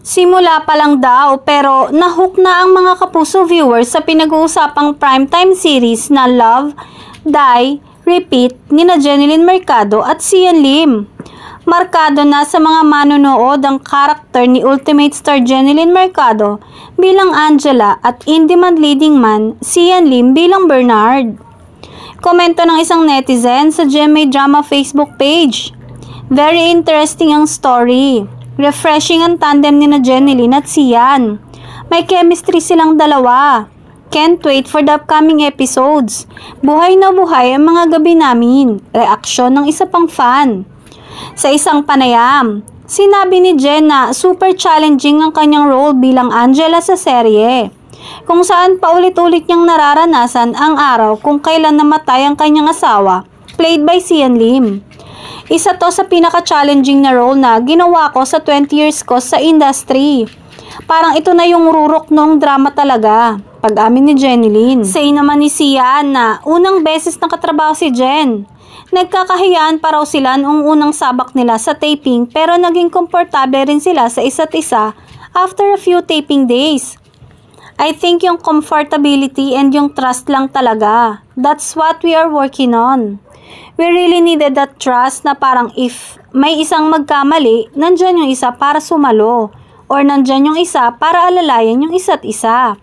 Simula pa lang daw pero nahook na ang mga kapuso viewers sa pinag-uusapang primetime series na Love, Die, Repeat nina Jeneline Mercado at Sian Lim. Markado na sa mga manonood ang karakter ni Ultimate Star Jeneline Mercado bilang Angela at in-demand leading man Sian Lim bilang Bernard. Komento ng isang netizen sa GMA Drama Facebook page. Very interesting ang story. Refreshing ang tandem ni Jeneline at Sian. May chemistry silang dalawa. Can't wait for the upcoming episodes. Buhay na buhay ang mga gabi namin. Reaksyon ng isa pang fan. Sa isang panayam, sinabi ni Jen na super challenging ang kanyang role bilang Angela sa serye. Kung saan paulit-ulit niyang nararanasan ang araw kung kailan namatay ang kanyang asawa, played by Sian Lim. Isa to sa pinaka-challenging na role na ginawa ko sa 20 years ko sa industry. Parang ito na yung rurok noong drama talaga, pag-amin ni Jeneline. Say naman ni Sian na unang beses nakatrabaho si Jen. Nagkakahiyaan pa raw sila noong unang sabak nila sa taping pero naging komportable rin sila sa isa't isa after a few taping days. I think yung comfortability and yung trust lang talaga. That's what we are working on. We really needed that trust na parang if may isang magkamali, nandyan yung isa para sumalo. Or nandyan yung isa para alalayan yung isa't isa.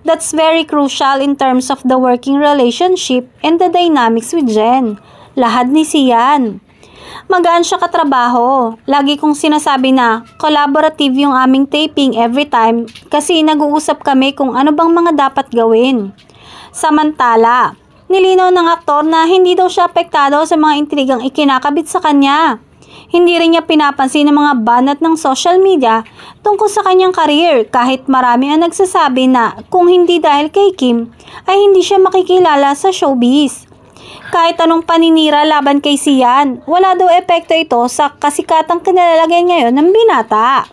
That's very crucial in terms of the working relationship and the dynamics with Jen. Lahad ni Sian. Magaan siya katrabaho. Lagi kong sinasabi na collaborative yung aming taping every time kasi nag-uusap kami kung ano bang mga dapat gawin. Samantala, nilinaw ng aktor na hindi daw siya apektado sa mga intrigang ikinakabit sa kanya. Hindi rin niya pinapansin ang mga banat ng social media tungkol sa kanyang career kahit marami ang nagsasabi na kung hindi dahil kay Kim ay hindi siya makikilala sa showbiz. Kahit anong paninira laban kay Sian, wala daw epekto ito sa kasikatang kinalalagyan ngayon ng binata.